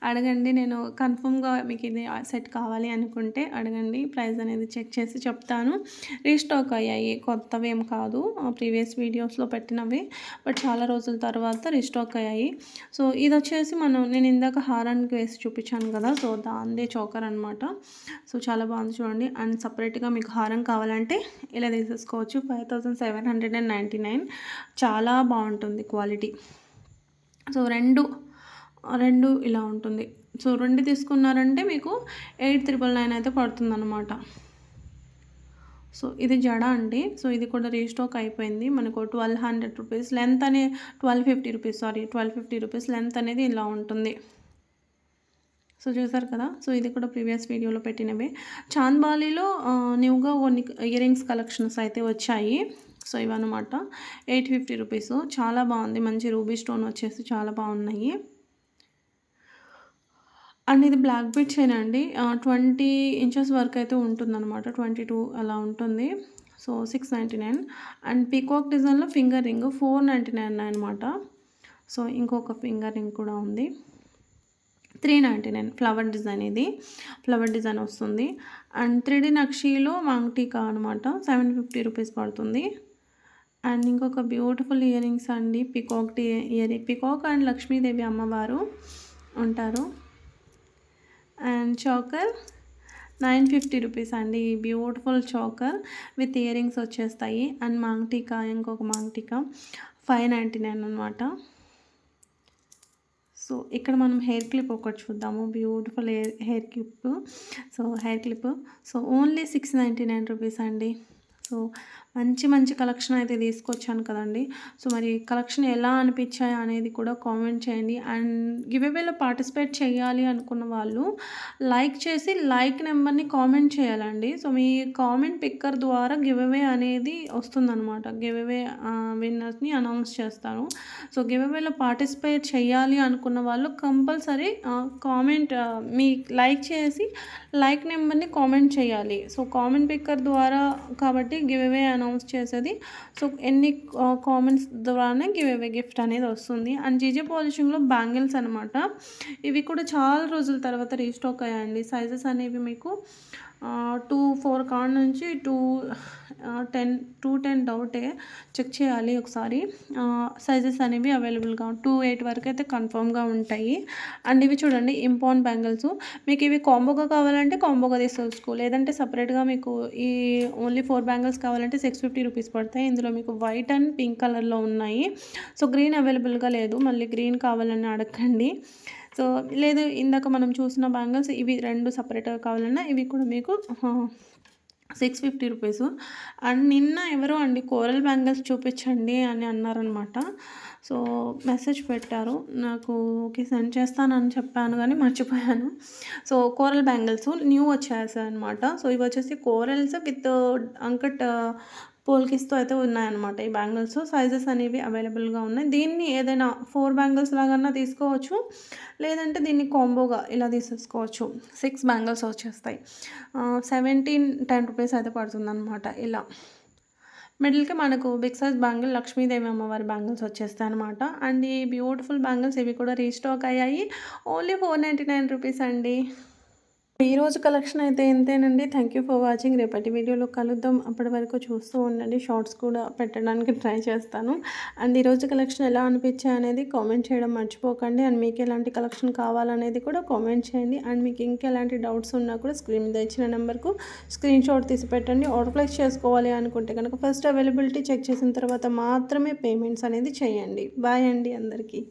అడగండి. నేను కన్ఫర్మ్‌గా మీకు ఇది సెట్ కావాలి అనుకుంటే అడగండి. ప్రైస్ అనేది చెక్ చేసి చెప్తాను. రీస్టాక్ అయ్యాయి. కొత్తవేం కాదు. ప్రీవియస్ వీడియోస్‌లో పెట్టినవే. బట్ చాలా రోజుల తర్వాత రీస్టాక్ అయ్యాయి. సో, ఇదొచ్చేసి నేను ఇందాక హారానికి వేసి చూపించాను కదా! సో, దానిదే చోకర్ అనమాట. సో, చాలా బాగుంది చూడండి. అండ్ సపరేట్‌గా మీకు హారం కావాలంటే ఇలా తీసేసుకోవచ్చు. 5799 చాలా బాగుంటుంది క్వాలిటీ. సో, 2 ఇలా ఉంటుంది. సో, 2 తీసుకున్నారంటే మీకు 8999 అయితే పడుతుందనమాట. సో, ఇది జడ అండి. సో, ఇది కూడా రీస్టాక్ అయిపోయింది. మనకు 1200 rupees length 1250 rupees 1250 rupees length అనేది ఇలా ఉంటుంది. సో, చూసారు కదా! సో, ఇది కూడా ప్రీవియస్ వీడియోలో పెట్టినవే. చాంద్బాలిలో న్యూగా కొన్ని ఇయర్ రింగ్స్ కలెక్షన్స్ అయితే వచ్చాయి. సో, ఇవన్నమాట. 850 రూపీస్ చాలా బాగుంది. మంచి రూబీ స్టోన్ వచ్చేసి చాలా బాగున్నాయి. అండ్ ఇది బ్లాక్ బీడ్ చైన్ అండి. 20 ఇంచెస్ వరకు అయితే ఉంటుందన్నమాట. 22 అలా ఉంటుంది. సో 699. అండ్ పీకాక్ డిజైన్‌లో ఫింగర్ రింగ్ 499 అనమాట. సో ఇంకొక ఫింగర్ రింగ్ కూడా ఉంది. 399 ఫ్లవర్ డిజైన్ ఇది. ఫ్లవర్ డిజైన్ వస్తుంది. అండ్ 3D నక్షీలో మాంగ్టీకా అనమాట. 750 రూపీస్ పడుతుంది. అండ్ ఇంకొక బ్యూటిఫుల్ ఇయర్ రింగ్స్ అండి. పీకాక్ అండ్ లక్ష్మీదేవి అమ్మవారు ఉంటారు. అండ్ చోకర్ 950 రూపీస్ అండి. ఈ beautiful choker with ear rings వచ్చేస్తాయి. అండ్ మాంగ్టీకా ఇంకొక మాంగ్టీకా 599 అనమాట. సో ఇక్కడ మనం హెయిర్ క్లిప్ ఒకటి చూద్దాము. Beautiful hair clip. So hair clip so only 699 rupees అండి. సో మంచి కలెక్షన్ అయితే తీసుకొచ్చాను కదండి. సో మరి కలెక్షన్ ఎలా అనిపించాయి అనేది కూడా కామెంట్ చేయండి. అండ్ గివ్ అవేలో పార్టిసిపేట్ చేయాలి అనుకున్న వాళ్ళు లైక్ చేసి లైక్ నెంబర్ని కామెంట్ చేయాలండి. సో మీ కామెంట్ పిక్కర్ ద్వారా గివ్ అవే అనేది వస్తుందన్నమాట. గివ్ అవే విన్నర్స్ని అనౌన్స్ చేస్తాను. సో గివ్ అవేలో పార్టిసిపేట్ చేయాలి అనుకున్న వాళ్ళు కంపల్సరీ కామెంట్ మీ లైక్ చేసి లైక్ నెంబర్ని కామెంట్ చేయాలి. సో కామెంట్ పిక్కర్ ద్వారా కాబట్టి గివ్ అవే అనౌన్స్ చేసేది. సో ఎన్ని కామెంట్స్ ద్వారానే గివ్ అవే గిఫ్ట్ అనేది వస్తుంది. అండ్ జీజే పాలిషింగ్లో బ్యాంగిల్స్ అనమాట. ఇవి కూడా చాలా రోజుల తర్వాత రీస్టాక్ అయ్యాయండి. సైజెస్ అనేవి మీకు 2-4 కాడ నుంచి 2-10 డౌటే చెక్ చేయాలి ఒకసారి. సైజెస్ అనేవి అవైలబుల్గా 2-8 వరకు అయితే కన్ఫర్మ్గా ఉంటాయి. అండ్ ఇవి చూడండి ఇంపాన్ బ్యాంగిల్స్. మీకు ఇవి కాంబోగా కావాలంటే కాంబోగా తీసుకోవచ్చు. లేదంటే సపరేట్గా మీకు ఈ ఓన్లీ 4 బ్యాంగిల్స్ కావాలంటే 650 రూపీస్ పడతాయి. ఇందులో మీకు వైట్ అండ్ పింక్ కలర్లో ఉన్నాయి. సో గ్రీన్ అవైలబుల్గా లేదు. మళ్ళీ గ్రీన్ కావాలని అడగండి. సో లేదు ఇందాక మనం చూసిన బ్యాంగిల్స్ ఇవి 2 సపరేట్గా కావాలన్నా ఇవి కూడా మీకు 650 రూపీస్. అండ్ నిన్న ఎవరో అండి కోరల్ బ్యాంగిల్స్ చూపించండి అని అన్నారనమాట. సో మెసేజ్ పెట్టారు నాకు. ఓకే సెండ్ చేస్తానని చెప్పాను కానీ మర్చిపోయాను. సో కోరల్ బ్యాంగిల్స్ న్యూ వచ్చేసాయి అనమాట. సో ఇవి వచ్చేసి కోరల్స్ విత్ అంకట్ పోల్కిస్తో అయితే ఉన్నాయన్నమాట ఈ బ్యాంగిల్స్. సైజెస్ అనేవి అవైలబుల్గా ఉన్నాయి. దీన్ని ఏదైనా 4 బ్యాంగిల్స్ లాగన్నా తీసుకోవచ్చు. లేదంటే దీన్ని కాంబోగా ఇలా తీసేసుకోవచ్చు. 6 బ్యాంగిల్స్ వచ్చేస్తాయి. 17-10 రూపీస్ అయితే పడుతుందన్నమాట. ఇలా మిడిల్కి మనకు బిగ్ సైజ్ బ్యాంగిల్ లక్ష్మీదేవి అమ్మవారి బ్యాంగిల్స్ వచ్చేస్తాయి అనమాట. అండ్ ఈ బ్యూటిఫుల్ బ్యాంగిల్స్ ఇవి కూడా రీస్టాక్ అయ్యాయి. ఓన్లీ 499 రూపీస్ అండి. ఈరోజు కలెక్షన్ అయితే ఇంతేనండి. Thank you for watching. రేపటి వీడియోలో కలుద్దాం. అప్పటి వరకు చూస్తూ ఉండండి. షార్ట్స్ కూడా పెట్టడానికి ట్రై చేస్తాను. అండ్ ఈరోజు కలెక్షన్ ఎలా అనిపించాయి అనేది కామెంట్ చేయడం మర్చిపోకండి. అండ్ మీకు ఎలాంటి కలెక్షన్ కావాలనేది కూడా కామెంట్ చేయండి. అండ్ మీకు ఇంకెలాంటి డౌట్స్ ఉన్నా కూడా స్క్రీన్ మీద ఇచ్చిన నెంబర్కు స్క్రీన్ షాట్ తీసి పెట్టండి. ఆర్డర్ ప్లేస్ చేసుకోవాలి అనుకుంటే కనుక ఫస్ట్ అవైలబిలిటీ చెక్ చేసిన తర్వాత మాత్రమే పేమెంట్స్ అనేది చేయండి. బాయ్ అండి అందరికీ.